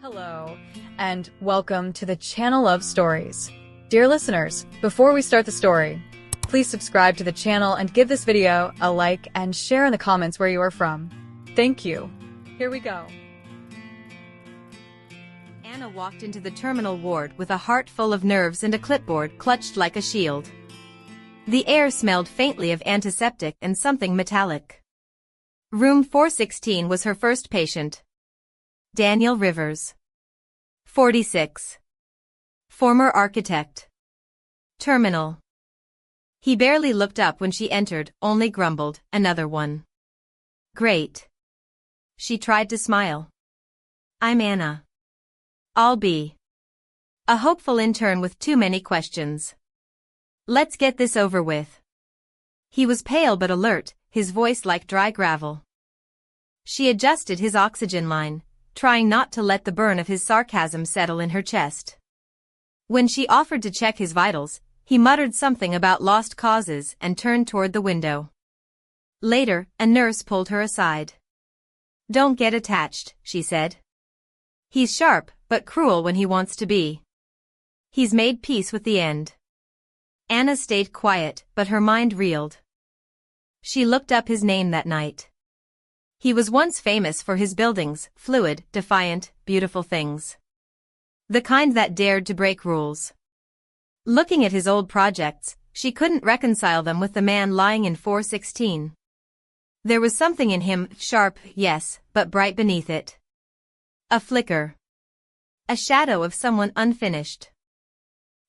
Hello, and welcome to the Channel of Stories. Dear listeners, before we start the story, please subscribe to the channel and give this video a like and share in the comments where you are from. Thank you. Here we go. Anna walked into the terminal ward with a heart full of nerves and a clipboard clutched like a shield. The air smelled faintly of antiseptic and something metallic. Room 416 was her first patient. Daniel Rivers. 46. Former architect. Terminal. He barely looked up when she entered, only grumbled, "Another one." "Great." She tried to smile. "I'm Anna. I'll be a hopeful intern with too many questions. Let's get this over with." He was pale but alert, his voice like dry gravel. She adjusted his oxygen line, trying not to let the burn of his sarcasm settle in her chest. When she offered to check his vitals, he muttered something about lost causes and turned toward the window. Later, a nurse pulled her aside. "Don't get attached," she said. "He's sharp, but cruel when he wants to be. He's made peace with the end." Anna stayed quiet, but her mind reeled. She looked up his name that night. He was once famous for his buildings, fluid, defiant, beautiful things. The kind that dared to break rules. Looking at his old projects, she couldn't reconcile them with the man lying in 416. There was something in him, sharp, yes, but bright beneath it. A flicker. A shadow of someone unfinished.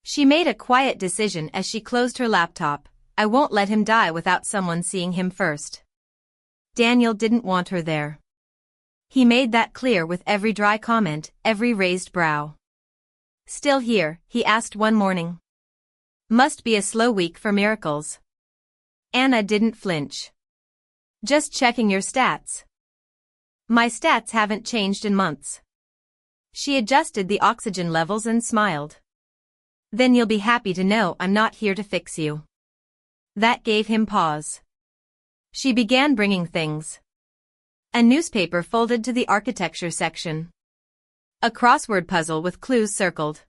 She made a quiet decision as she closed her laptop. I won't let him die without someone seeing him first. Daniel didn't want her there. He made that clear with every dry comment, every raised brow. "Still here?" he asked one morning. "Must be a slow week for miracles." Anna didn't flinch. "Just checking your stats." "My stats haven't changed in months." She adjusted the oxygen levels and smiled. "Then you'll be happy to know I'm not here to fix you." That gave him pause. She began bringing things. A newspaper folded to the architecture section. A crossword puzzle with clues circled.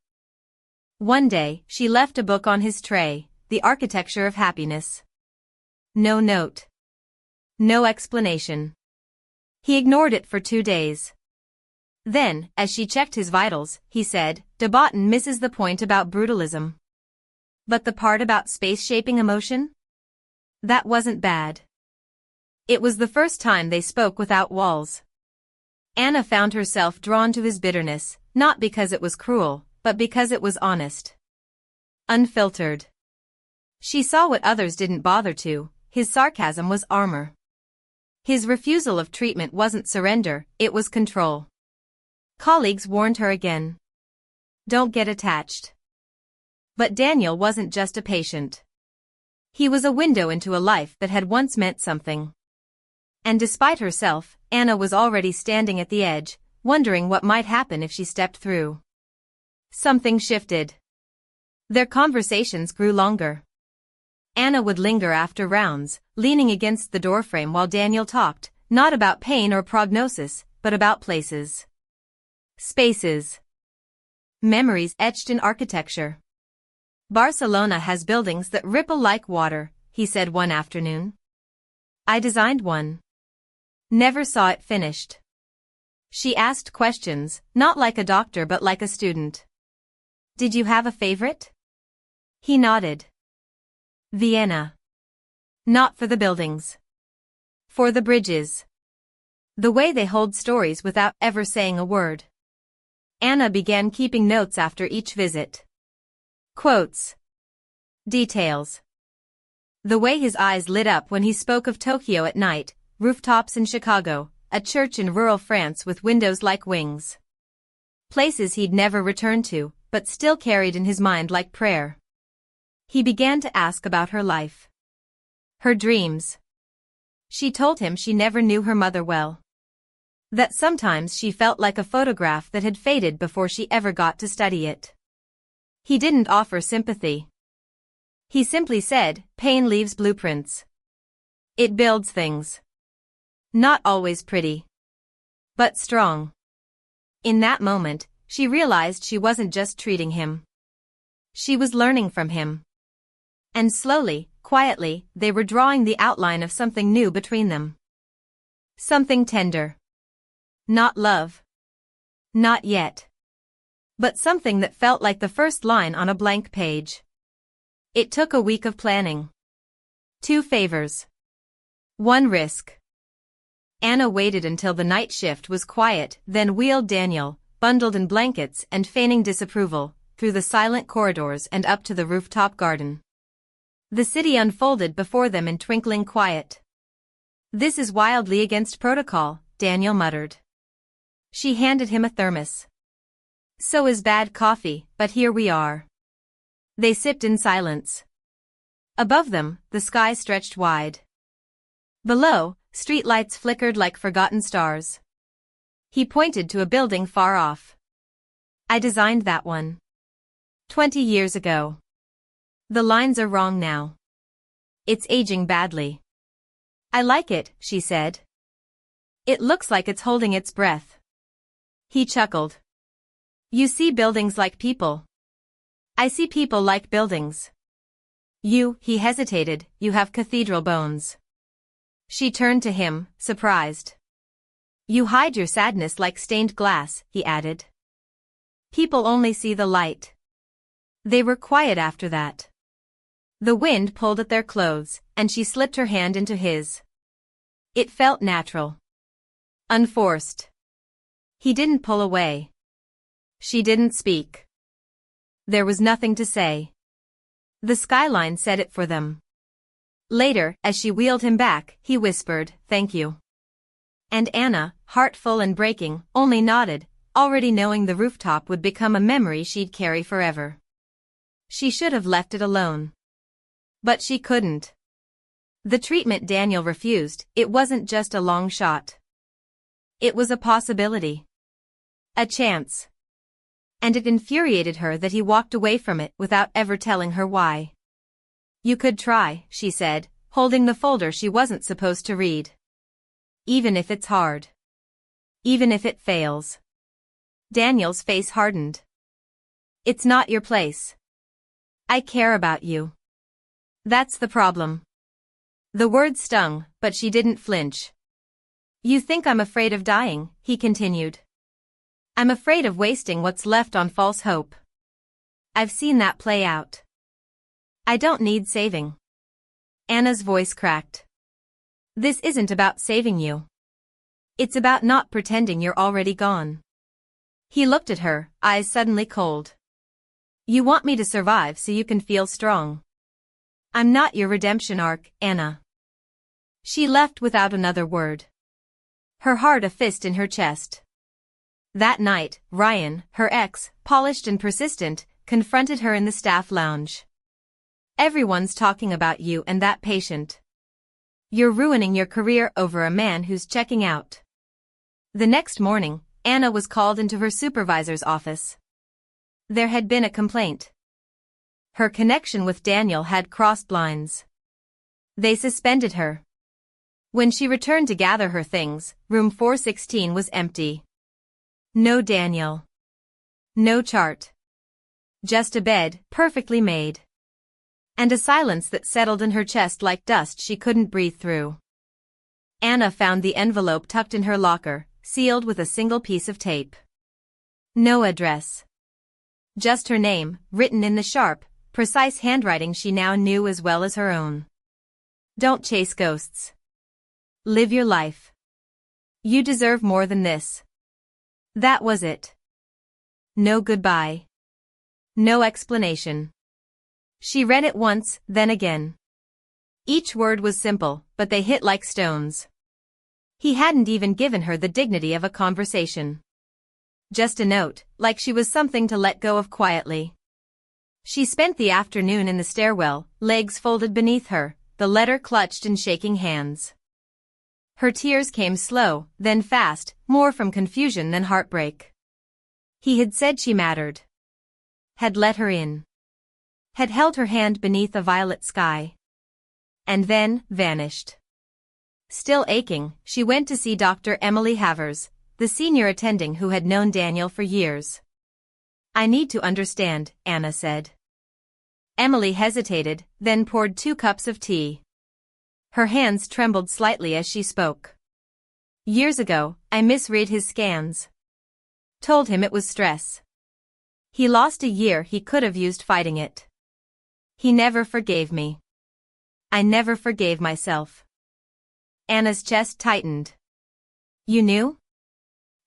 One day, she left a book on his tray, The Architecture of Happiness. No note. No explanation. He ignored it for 2 days. Then, as she checked his vitals, he said, "Debatten misses the point about brutalism. But the part about space-shaping emotion? That wasn't bad." It was the first time they spoke without walls. Anna found herself drawn to his bitterness, not because it was cruel, but because it was honest. Unfiltered. She saw what others didn't bother to. His sarcasm was armor. His refusal of treatment wasn't surrender, it was control. Colleagues warned her again. "Don't get attached." But Daniel wasn't just a patient. He was a window into a life that had once meant something. And despite herself, Anna was already standing at the edge, wondering what might happen if she stepped through. Something shifted. Their conversations grew longer. Anna would linger after rounds, leaning against the doorframe while Daniel talked, not about pain or prognosis, but about places. Spaces. Memories etched in architecture. "Barcelona has buildings that ripple like water," he said one afternoon. "I designed one. Never saw it finished." She asked questions, not like a doctor but like a student. "Did you have a favorite?" He nodded. "Vienna. Not for the buildings. For the bridges. The way they hold stories without ever saying a word." Anna began keeping notes after each visit. Quotes. Details. The way his eyes lit up when he spoke of Tokyo at night, rooftops in Chicago, a church in rural France with windows like wings. Places he'd never returned to, but still carried in his mind like prayer. He began to ask about her life. Her dreams. She told him she never knew her mother well. That sometimes she felt like a photograph that had faded before she ever got to study it. He didn't offer sympathy. He simply said, "Pain leaves blueprints. It builds things. Not always pretty. But strong." In that moment, she realized she wasn't just treating him. She was learning from him. And slowly, quietly, they were drawing the outline of something new between them. Something tender. Not love. Not yet. But something that felt like the first line on a blank page. It took a week of planning. 2 favors. 1 risk. Anna waited until the night shift was quiet, then wheeled Daniel, bundled in blankets and feigning disapproval, through the silent corridors and up to the rooftop garden. The city unfolded before them in twinkling quiet. "This is wildly against protocol," Daniel muttered. She handed him a thermos. "So is bad coffee, but here we are." They sipped in silence. Above them, the sky stretched wide. Below, streetlights flickered like forgotten stars. He pointed to a building far off. "I designed that one. 20 years ago. The lines are wrong now. It's aging badly." "I like it," she said. "It looks like it's holding its breath." He chuckled. "You see buildings like people. I see people like buildings. He hesitated, "you have cathedral bones." She turned to him, surprised. "You hide your sadness like stained glass," he added. "People only see the light." They were quiet after that. The wind pulled at their clothes, and she slipped her hand into his. It felt natural. Unforced. He didn't pull away. She didn't speak. There was nothing to say. The skyline said it for them. Later, as she wheeled him back, he whispered, "Thank you." And Anna, heart full and breaking, only nodded, already knowing the rooftop would become a memory she'd carry forever. She should have left it alone. But she couldn't. The treatment Daniel refused, it wasn't just a long shot. It was a possibility. A chance. And it infuriated her that he walked away from it without ever telling her why. "You could try," she said, holding the folder she wasn't supposed to read. "Even if it's hard. Even if it fails." Daniel's face hardened. "It's not your place. I care about you. That's the problem." The word stung, but she didn't flinch. "You think I'm afraid of dying," he continued. "I'm afraid of wasting what's left on false hope. I've seen that play out. I don't need saving." Anna's voice cracked. "This isn't about saving you. It's about not pretending you're already gone." He looked at her, eyes suddenly cold. "You want me to survive so you can feel strong. I'm not your redemption arc, Anna." She left without another word. Her heart a fist in her chest. That night, Ryan, her ex, polished and persistent, confronted her in the staff lounge. "Everyone's talking about you and that patient. You're ruining your career over a man who's checking out." The next morning, Anna was called into her supervisor's office. There had been a complaint. Her connection with Daniel had crossed lines. They suspended her. When she returned to gather her things, room 416 was empty. No Daniel. No chart. Just a bed, perfectly made. And a silence that settled in her chest like dust she couldn't breathe through. Anna found the envelope tucked in her locker, sealed with a single piece of tape. No address. Just her name, written in the sharp, precise handwriting she now knew as well as her own. "Don't chase ghosts. Live your life. You deserve more than this." That was it. No goodbye. No explanation. She read it once, then again. Each word was simple, but they hit like stones. He hadn't even given her the dignity of a conversation. Just a note, like she was something to let go of quietly. She spent the afternoon in the stairwell, legs folded beneath her, the letter clutched in shaking hands. Her tears came slow, then fast, more from confusion than heartbreak. He had said she mattered. Had let her in. Had held her hand beneath a violet sky. And then, vanished. Still aching, she went to see Dr. Emily Havers, the senior attending who had known Daniel for years. "I need to understand," Anna said. Emily hesitated, then poured 2 cups of tea. Her hands trembled slightly as she spoke. "Years ago, I misread his scans. Told him it was stress. He lost a year he could have used fighting it. He never forgave me. I never forgave myself." Anna's chest tightened. "You knew?"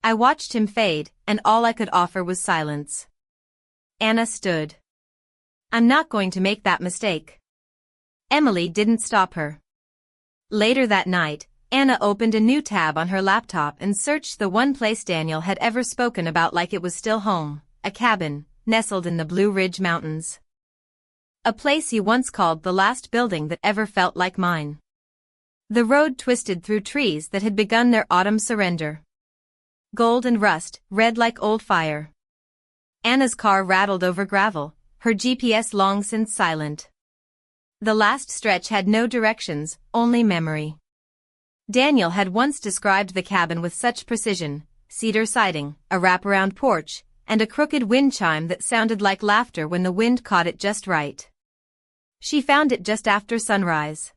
"I watched him fade, and all I could offer was silence." Anna stood. "I'm not going to make that mistake." Emily didn't stop her. Later that night, Anna opened a new tab on her laptop and searched the one place Daniel had ever spoken about like it was still home, a cabin, nestled in the Blue Ridge Mountains. A place he once called the last building that ever felt like mine. The road twisted through trees that had begun their autumn surrender. Gold and rust, red like old fire. Anna's car rattled over gravel, her GPS long since silent. The last stretch had no directions, only memory. Daniel had once described the cabin with such precision: cedar siding, a wraparound porch, and a crooked wind chime that sounded like laughter when the wind caught it just right. She found it just after sunrise.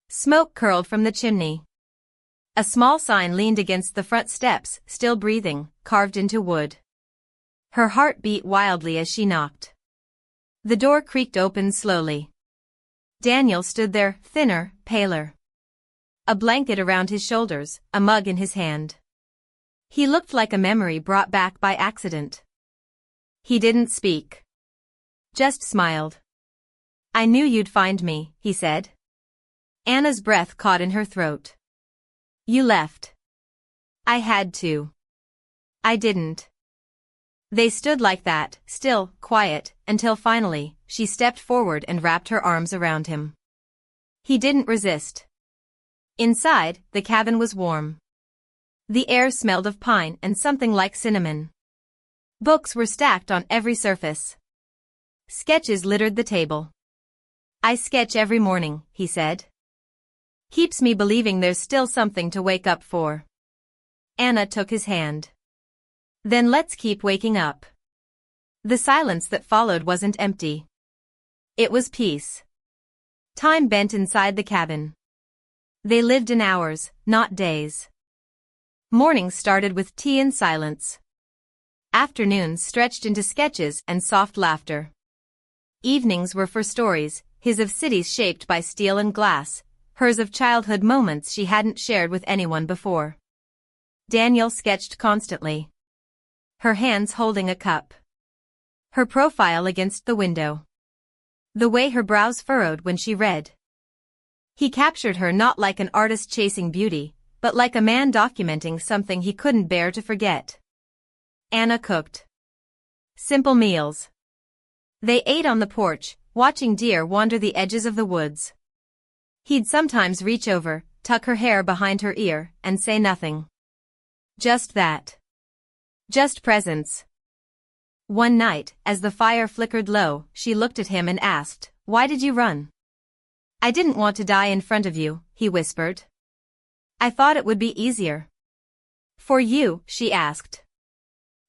Smoke curled from the chimney. A small sign leaned against the front steps, still breathing, carved into wood. Her heart beat wildly as she knocked. The door creaked open slowly. Daniel stood there, thinner, paler. A blanket around his shoulders, a mug in his hand. He looked like a memory brought back by accident. He didn't speak. Just smiled. "I knew you'd find me," he said. Anna's breath caught in her throat. "You left." "I had to." "I didn't." They stood like that, still, quiet, until finally, she stepped forward and wrapped her arms around him. He didn't resist. Inside, the cabin was warm. The air smelled of pine and something like cinnamon. Books were stacked on every surface. Sketches littered the table. "I sketch every morning," he said. "Keeps me believing there's still something to wake up for." Anna took his hand. "Then let's keep waking up." The silence that followed wasn't empty. It was peace. Time bent inside the cabin. They lived in hours, not days. Mornings started with tea and silence. Afternoons stretched into sketches and soft laughter. Evenings were for stories, his of cities shaped by steel and glass, hers of childhood moments she hadn't shared with anyone before. Daniel sketched constantly. Her hands holding a cup. Her profile against the window. The way her brows furrowed when she read. He captured her not like an artist chasing beauty, but like a man documenting something he couldn't bear to forget. Anna cooked. Simple meals. They ate on the porch, watching deer wander the edges of the woods. He'd sometimes reach over, tuck her hair behind her ear, and say nothing. Just that. Just presence. One night, as the fire flickered low, she looked at him and asked, "Why did you run?" "I didn't want to die in front of you," he whispered. "I thought it would be easier." "For you?" she asked.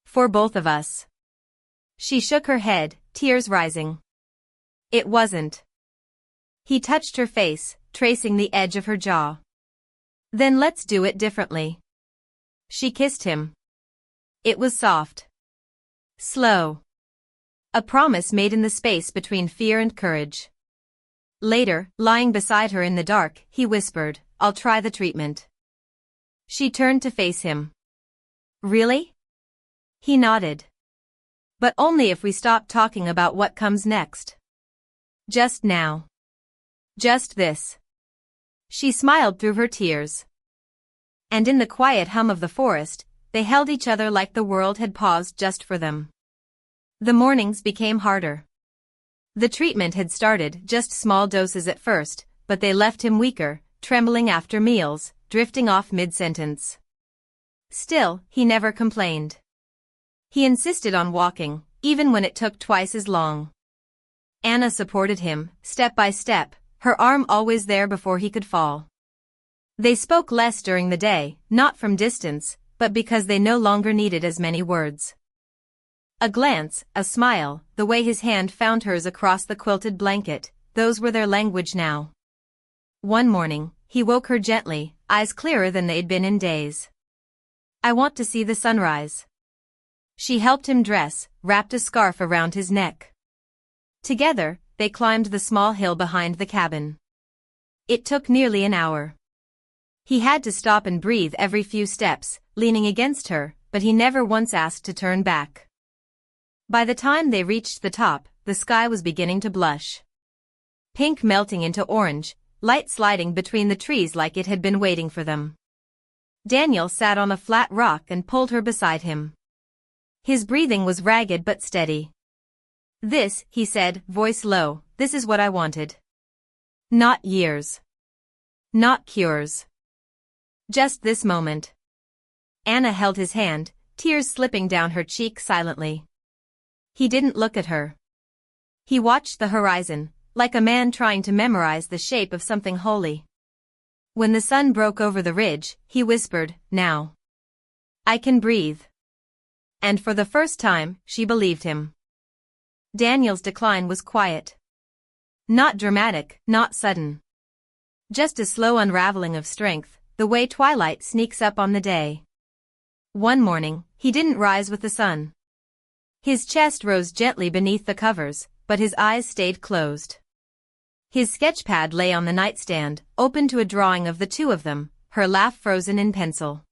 "For both of us." She shook her head, tears rising. "It wasn't." He touched her face, tracing the edge of her jaw. "Then let's do it differently." She kissed him. It was soft. Slow. A promise made in the space between fear and courage. Later, lying beside her in the dark, he whispered, "I'll try the treatment." She turned to face him. "Really?" He nodded. "But only if we stop talking about what comes next. Just now. Just this." She smiled through her tears. And in the quiet hum of the forest, they held each other like the world had paused just for them. The mornings became harder. The treatment had started, just small doses at first, but they left him weaker, trembling after meals, drifting off mid-sentence. Still, he never complained. He insisted on walking, even when it took twice as long. Anna supported him, step by step, her arm always there before he could fall. They spoke less during the day, not from distance, but because they no longer needed as many words. A glance, a smile, the way his hand found hers across the quilted blanket, those were their language now. One morning, he woke her gently, eyes clearer than they'd been in days. "I want to see the sunrise." She helped him dress, wrapped a scarf around his neck. Together, they climbed the small hill behind the cabin. It took nearly an hour. He had to stop and breathe every few steps, leaning against her, but he never once asked to turn back. By the time they reached the top, the sky was beginning to blush. Pink melting into orange, light sliding between the trees like it had been waiting for them. Daniel sat on a flat rock and pulled her beside him. His breathing was ragged but steady. "This," he said, voice low, "this is what I wanted. Not years. Not cures. Just this moment." Anna held his hand, tears slipping down her cheek silently. He didn't look at her. He watched the horizon, like a man trying to memorize the shape of something holy. When the sun broke over the ridge, he whispered, "Now I can breathe." And for the first time, she believed him. Daniel's decline was quiet. Not dramatic, not sudden. Just a slow unraveling of strength, the way twilight sneaks up on the day. One morning, he didn't rise with the sun. His chest rose gently beneath the covers, but his eyes stayed closed. His sketchpad lay on the nightstand, open to a drawing of the two of them, her laugh frozen in pencil.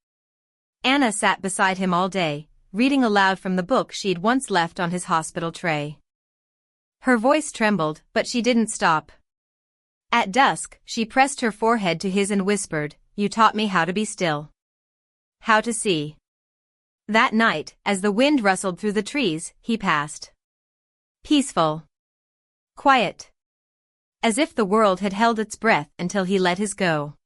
Anna sat beside him all day, reading aloud from the book she'd once left on his hospital tray. Her voice trembled, but she didn't stop. At dusk, she pressed her forehead to his and whispered, "You taught me how to be still. How to see." That night, as the wind rustled through the trees, he passed. Peaceful. Quiet. As if the world had held its breath until he let his go.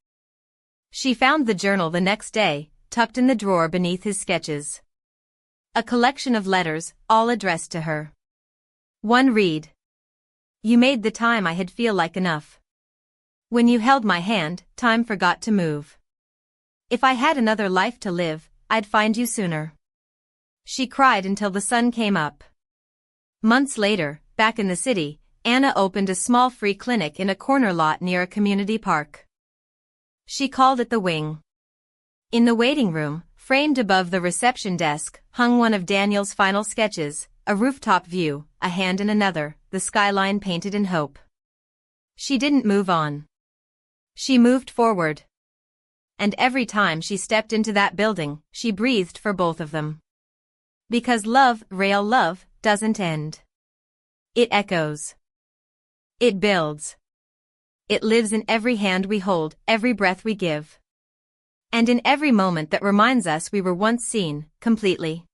She found the journal the next day, tucked in the drawer beneath his sketches. A collection of letters, all addressed to her. One read. "You made the time I had feel like enough. When you held my hand, time forgot to move. If I had another life to live, I'd find you sooner." She cried until the sun came up. Months later, back in the city, Anna opened a small free clinic in a corner lot near a community park. She called it the Wing. In the waiting room, framed above the reception desk, hung one of Daniel's final sketches, a rooftop view, a hand in another, the skyline painted in hope. She didn't move on. She moved forward. And every time she stepped into that building, she breathed for both of them. Because love, real love, doesn't end. It echoes. It builds. It lives in every hand we hold, every breath we give. And in every moment that reminds us we were once seen, completely.